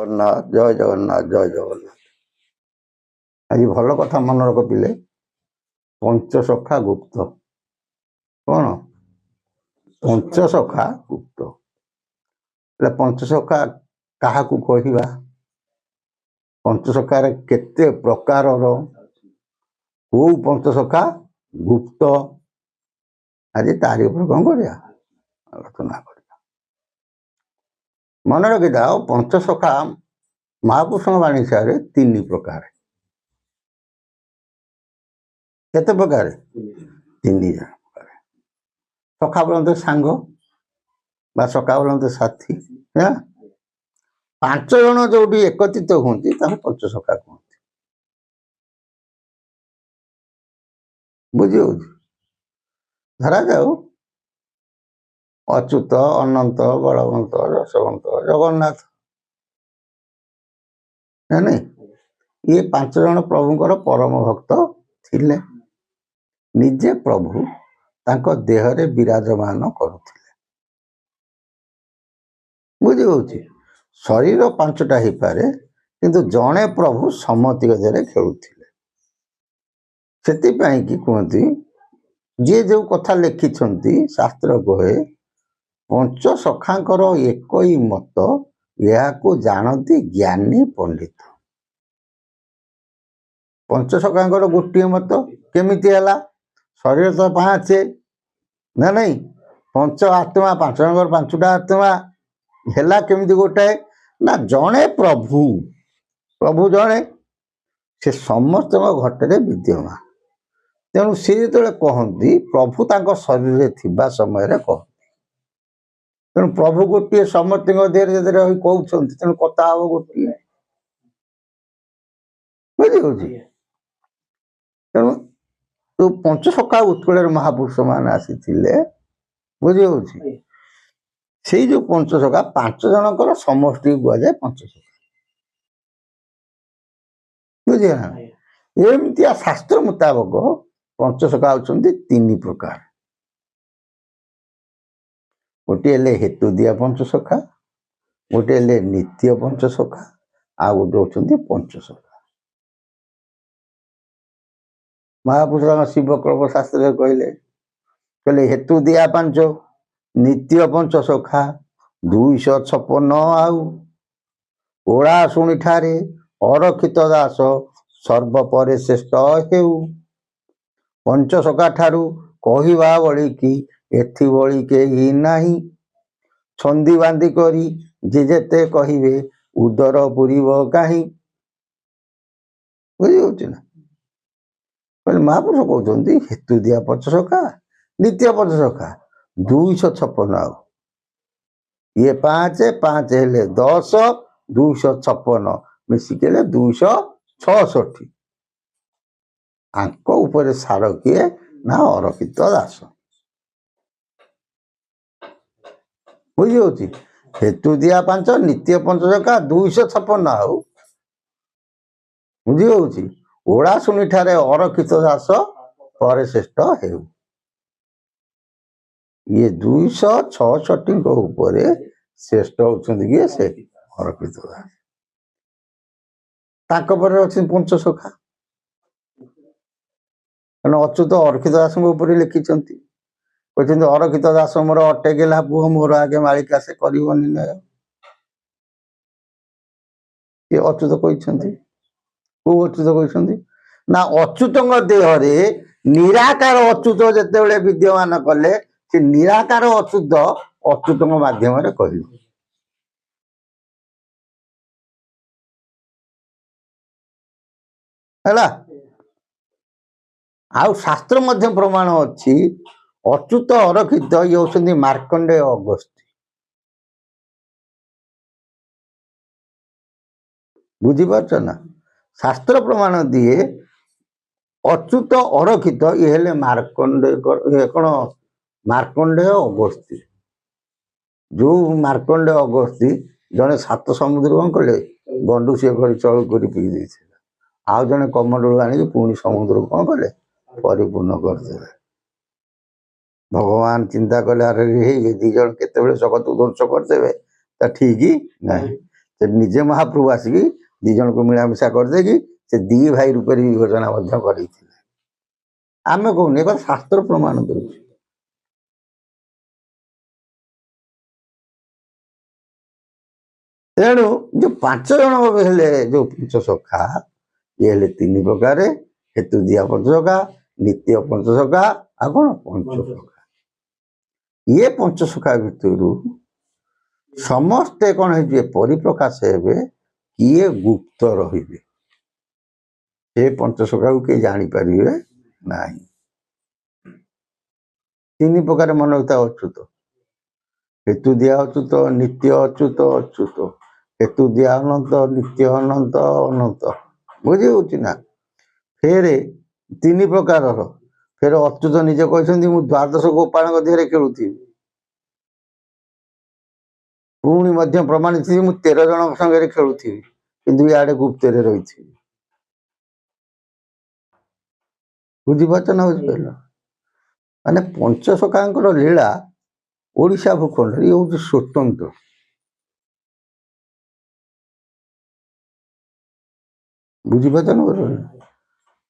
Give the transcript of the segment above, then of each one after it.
ଜଗନ୍ନାଥ ଜୟ ଜଗନ୍ନାଥ ଜୟ ଜଗନ୍ନାଥ। ଆଜି ଭଲ କଥା ମନେ ରଖିଲେ, ପଞ୍ଚସଖା ଗୁପ୍ତ। କ'ଣ ପଞ୍ଚସଖା ଗୁପ୍ତ? ହେଲେ ପଞ୍ଚସଖା କାହାକୁ କହିବା? ପଞ୍ଚସଖାରେ କେତେ ପ୍ରକାରର, କୋଉ ପଞ୍ଚସଖା ଗୁପ୍ତ? ଆଜି ତାରି ଉପରେ କ'ଣ କରିବା? ଆଲୋଚନା କରିବା। ମନେ ରଖିଥାଅ, ପଞ୍ଚସଖା ମହାପୁରୁଷଙ୍କ ବାଣୀ ହିସାବରେ 3 ପ୍ରକାର। କେତେ ପ୍ରକାର? 3 ଜଣ ପ୍ରକାର। ସଖା ବୋଲନ୍ତି ସାଙ୍ଗ ବା ସଖା ବୋଲନ୍ତି ସାଥୀ। 5 ଜଣ ଯୋଉଠି ଏକତ୍ରିତ ହୁଅନ୍ତି ତାଙ୍କୁ ପଞ୍ଚସଖା କୁହନ୍ତି। ବୁଝି ହଉଛି? ଧରାଯାଉ ଅଚ୍ୟୁତ, ଅନନ୍ତ, ବଳବନ୍ତ, ଯଶବନ୍ତ, ଜଗନ୍ନାଥ, ନାଇଁ ଇଏ 5 ଜଣ ପ୍ରଭୁଙ୍କର ପରମ ଭକ୍ତ ଥିଲେ। ନିଜେ ପ୍ରଭୁ ତାଙ୍କ ଦେହରେ ବିରାଜମାନ କରୁଥିଲେ। ବୁଝି ହଉଛି? ଶରୀର 5ଟା ହେଇପାରେ, କିନ୍ତୁ ଜଣେ ପ୍ରଭୁ ସମତିକ ଦେହରେ ଖେଳୁଥିଲେ। ସେଥିପାଇଁ କି କୁହନ୍ତି, ଯିଏ ଯୋଉ କଥା ଲେଖିଛନ୍ତି ଶାସ୍ତ୍ର କହେ, ପଞ୍ଚସଖାଙ୍କର ଏକଇ ମତ, ଏହାକୁ ଜାଣନ୍ତି ଜ୍ଞାନୀ ପଣ୍ଡିତ। ପଞ୍ଚସଖାଙ୍କର ଗୋଟିଏ ମତ। କେମିତି ହେଲା? ଶରୀର ତ 5 ନା ନାଇଁ, ପଞ୍ଚ ଆତ୍ମା, 5 ଜଣଙ୍କର 5ଟା ଆତ୍ମା ହେଲା କେମିତି ଗୋଟାଏ? ନା ଜଣେ ପ୍ରଭୁ, ପ୍ରଭୁ ଜଣେ, ସେ ସମସ୍ତଙ୍କ ଘଟରେ ବିଦ୍ୟମାନ। ତେଣୁ ସେ ଯେତେବେଳେ କହନ୍ତି, ପ୍ରଭୁ ତାଙ୍କ ଶରୀରରେ ଥିବା ସମୟରେ କହନ୍ତି। ତେଣୁ ପ୍ରଭୁ ଗୋଟିଏ, ସମସ୍ତଙ୍କ ଦେହରେ ଯେତେବେଳେ ରହି କହୁଛନ୍ତି, ତେଣୁ କଥା ହବ ଗୋଟିଏ। ବୁଝି ହଉଛି? ତେଣୁ ଯୋଉ ପଞ୍ଚସଖା ଉତ୍କଳରେ ମହାପୁରୁଷ ମାନେ ଆସିଥିଲେ, ବୁଝି ହଉଛି, ସେଇ ଯୋଉ ପଞ୍ଚସଖା 5 ଜଣଙ୍କର ସମଷ୍ଟି କୁହାଯାଏ ପଞ୍ଚସଖା। ବୁଝିଲ ନା? ଏମିତିଆ ଶାସ୍ତ୍ର ମୁତାବକ ପଞ୍ଚସଖା ହଉଛନ୍ତି 3 ପ୍ରକାର। ଗୋଟିଏ ହେଲେ ହେତୁ ଦିଆ ପଞ୍ଚସଖା, ଗୋଟିଏ ହେଲେ ନିତ୍ୟ ପଞ୍ଚସଖା, ଆଉ ଗୋଟେ ହଉଛନ୍ତି ପଞ୍ଚସଖା। ମହାପୁରୁଷ ଶିବକଳ୍ପ ଶାସ୍ତ୍ରରେ କହିଲେ ହେତୁ ଦିଆ 5, ନିତ୍ୟ ପଞ୍ଚସଖା 256, ଆଉ ଓଳା ଶୁଣିଠାରେ ଅରକ୍ଷିତ ଦାସ ସର୍ବପରେ ଶ୍ରେଷ୍ଠ ହେଉ। ପଞ୍ଚସଖା ଠାରୁ କହିବା ବଳି କି ଏଥି ବଳି କେହି ନାହିଁ, ଛନ୍ଦି ବାନ୍ଧି କରି ଯେ ଯେତେ କହିବେ ଉଦର ପୁରିବ କାହିଁ। ବୁଝିହଉଛି ନା? ମହାପୁରୁଷ କହୁଛନ୍ତି ହେତୁ ଦିଆ ପଞ୍ଚସଖା, ନିତ୍ୟ ପଞ୍ଚସଖା 256, ଆଉ ଇଏ 5 ହେଲେ 10, 256 ମିଶିକି ହେଲେ 266। ଆଙ୍କ ଉପରେ ସାର କିଏ? ନା ଅରକ୍ଷିତ ଦାସ। ବୁଝି ହଉଛି? ହେତୁ ଦିଆ 5, ନିତ୍ୟ ପଞ୍ଚସଖା 256, ଆଉ ବୁଝି ହଉଛି, ଓଳା ଶୁଣିଠାରେ ଅରକ୍ଷିତ ଦାସ ପରେ ଶ୍ରେଷ୍ଠ ହେଉ। ଇଏ 266ଙ୍କ ଉପରେ ଶ୍ରେଷ୍ଠ ହଉଛନ୍ତି କିଏ? ସେ ଅରକ୍ଷିତ ଦାସ। ତାଙ୍କ ପରେ ଅଛି ପଞ୍ଚସଖା। କାରଣ ଅଚ୍ୟୁତ ଅରକ୍ଷିତ ଦାସଙ୍କ ଉପରେ ଲେଖିଛନ୍ତି, କହିଛନ୍ତି ଅରକ୍ଷିତ ଦାସ ମୋର ଅଟେକେଲା ପୁଅ, ମୋର ଆଗେ ମାଳିକା ସେ କରିବନି ନ୍ୟାୟ। ଏ ଅଚ୍ୟୁତ କହିଛନ୍ତି। କୋଉ ଅଚ୍ୟୁତ କହିଛନ୍ତି? ନା ଅଚ୍ୟୁତଙ୍କ ଦେହରେ ନିରାକାର ଅଚ୍ୟୁତ ଯେତେବେଳେ ବିଦ୍ୟମାନ କଲେ, ସେ ନିରାକାର ଅଚ୍ୟୁତ ଅଚ୍ୟୁତଙ୍କ ମାଧ୍ୟମରେ କହିଲେ। ହେଲା? ଆଉ ଶାସ୍ତ୍ର ମଧ୍ୟ ପ୍ରମାଣ ଅଛି, ଅଚ୍ୟୁତ ଅରକ୍ଷିତ ଇଏ ହଉଛନ୍ତି ମାର୍କଣ୍ଡେୟ ଅଗସ୍ତ୍ୟ। ବୁଝିପାରୁଛ ନା? ଶାସ୍ତ୍ର ପ୍ରମାଣ ଦିଏ ଅଚ୍ୟୁତ ଅରକ୍ଷିତ ଇଏ ହେଲେ ମାର୍କଣ୍ଡେୟ, କ'ଣ ମାର୍କଣ୍ଡେୟ ଅଗସ୍ତ୍ୟ। ଯୋଉ ମାର୍କଣ୍ଡେୟ ଅଗସ୍ତ୍ୟ ଜଣେ 7 ସମୁଦ୍ର କ'ଣ କଲେ? ଗଣ୍ଡୁ ସିଏ କରି ଚଳୁ କରି ପିଇ ଦେଇଥିଲେ। ଆଉ ଜଣେ କମଣ୍ଡଳୁ ଆଣିକି ପୁଣି ସମୁଦ୍ରକୁ କ'ଣ କଲେ? ପରିପୂର୍ଣ୍ଣ କରିଦେଲେ। ଭଗବାନ ଚିନ୍ତା କଲେ, ଆରେ ହେଇ 2 ଜଣ କେତେବେଳେ ଜଗତକୁ ଧ୍ୱଂସ କରିଦେବେ, ତା ଠିକ ନାହିଁ। से निजे महाप्रभु आसिक दी जन को मिलामिशा करदे से दी भाई रूप भी घोषणा कर आम कहूनी शास्त्र प्रमाण दे तेणु जो 5 जन हेले जो पंचसखा ये हेले 3 प्रकार हेतु दिया पंचसखा नित्य पंचसखा आ कौन पंचसखा ये पंचसखा भितर समस्ते कौन है परिप्रकाश हे किए गुप्त रे से पंचसखा को किए जापर ना 3 प्रकार मन रखता अच्युत हेतु दिया अच्युत नित्य अच्युत अच्युत हेतु दिया अनंत नित्य अनंत अनंत बुझी ना फेर 3 प्रकार फेर अच्युत निजे कहते मु द्वादश गोपाल देहरे खेलुथी पुणी मध्य प्रमाणित मु 13 जन संगे खेलुथी किंतु इे गुप्त रही बुझीपार ना बुझिपार माने पंचसखा लीला ओडिशा भूखंड ये हूँ स्वतंत्र बुझीपार ना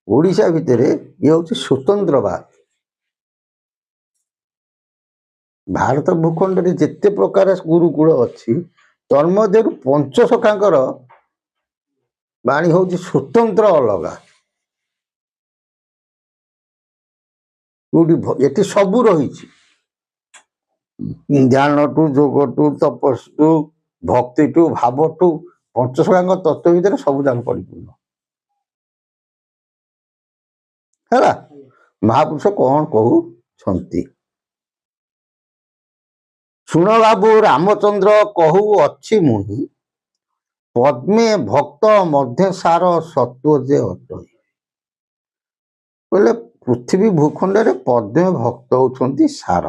ओडिशा भितर ये हूँ स्वतंत्र बात भारत भूखंड रे जिते प्रकार गुरुकुल अच्छी तन्मध्य पंचसखा बाणी हूँ स्वतंत्र अलगा ये सबू रही ध्यान टू जोग टू तपस टू भक्ति टू भाव टू पंचसखा तत्व भितर सब जाक परिपूर्ण है महापुरुष कौन कहु शुण बाबू रामचंद्र कहू अच्छी मुहि पद्मे भक्त मध्य सार सत्व जे अट बोले पृथ्वी भूखंड रे पद्मे भक्त होती सार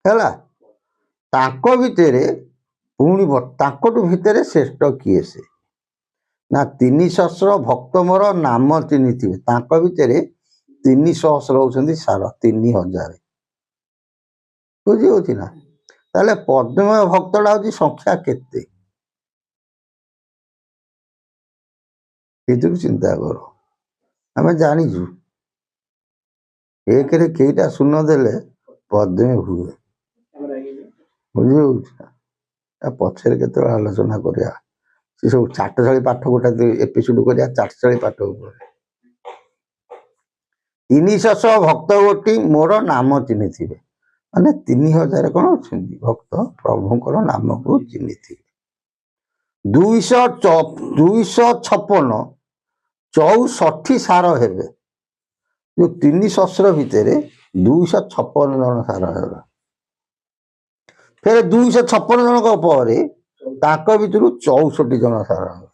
है ताको भितर पुणी ताकटू भितर श्रेष्ठ किए से ना 3 सहस्र भक्त मोर नाम चिन्ह ताको भितर 3 सहस्र होती सार 3000 बुझी होती ना ताले पद्ममय भक्तटा हूँ संख्या केते चिंता कर आम जाचु एक कईटा शून्य देले पद्मे हुए बुझी पचर के आलोचना करा सी सब चाटशाली पाठ गोटे एपिसोड करा चाटशाली पाठ 300 भक्त गोटी मोर नाम चिन्ह थे माने 3000 कौन अच्छे भक्त प्रभुंर नाम को चिन्ह थे 256 64 सार हेबे जो 3 सहस्र भितर 256 जन सार है फिर 256 जन भितर 64 जन सार है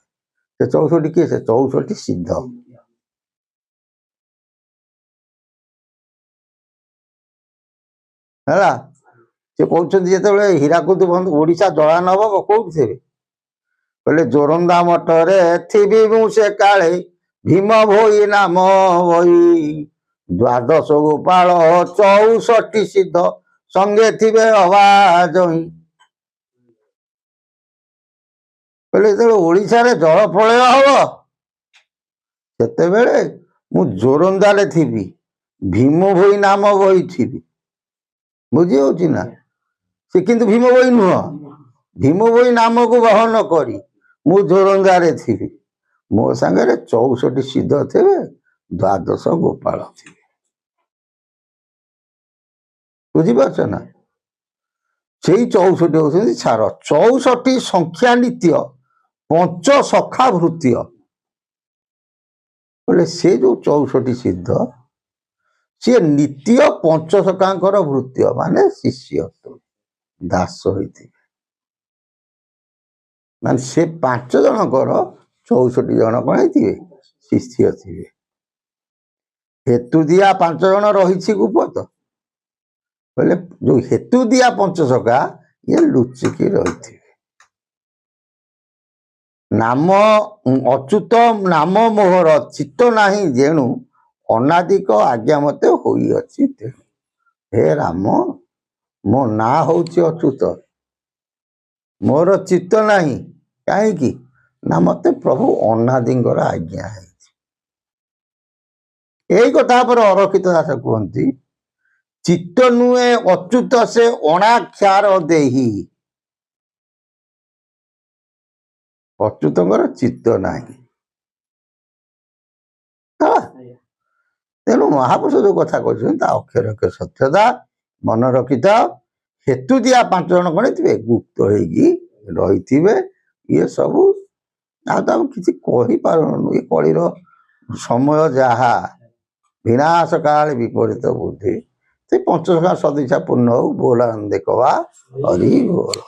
64 किए से 64 सिद्ध है से कहते जो हीराकुद बंद ओडिशा जला नब कौट थे बोले जोरंदा मठरे थी मुझे काले भीम भोई नाम भई द्वादश गोपाल 64 सिद्ध संगे थे अवाज बोले जो ओडिशा रे जल प्रलय हम से मु जोरंदा थी भीम भोई नाम बही थी बुझी होची ना से किंतु भीम बोई नुह भीम बोई नाम को बहन करी मु जोरंदारे थी मो सांगे 64 सिद्ध थे द्वादश गोपाल थे बुझीपार ना से 64 होती सार 64 संख्या नित्य पंचसखा भृत्य बोले से जो 64 सिद्ध सी नित्य पंचसखा भृत्य माने शिष्य दास होती मान से 5 जनकर 64 जन कौन थे शिष्य थे हेतु दिया 5 जन रही गुपत बोले जो हेतु दिया पंचसखा ये लुचिकी रही नाम अच्युत नाम मोहर चित्त नाही जेणु अनादिक आज्ञा मते होई अछि हे राम मो ना होची अच्युत मोर चित्त नहीं कहीं ना मत प्रभु अनादिंगर आज्ञा है यही कथा पर अरक्षित दास कहती चित्त नुहे अच्युत से अणाक्षार देही अच्युतंकर चित्त नहीं तेणु महापुरुष जो कथा कहते अक्षर के सत्यता मन रखिथ हेतु दिया 5 जन गणिथे गुप्त रही ये सबू आम किसी कही पारुनु ये कलिर समय जहा विनाश काल विपरीत बुद्धि से पंचसखा सदिशा पूर्ण हो बोला देखवा हरि बोल।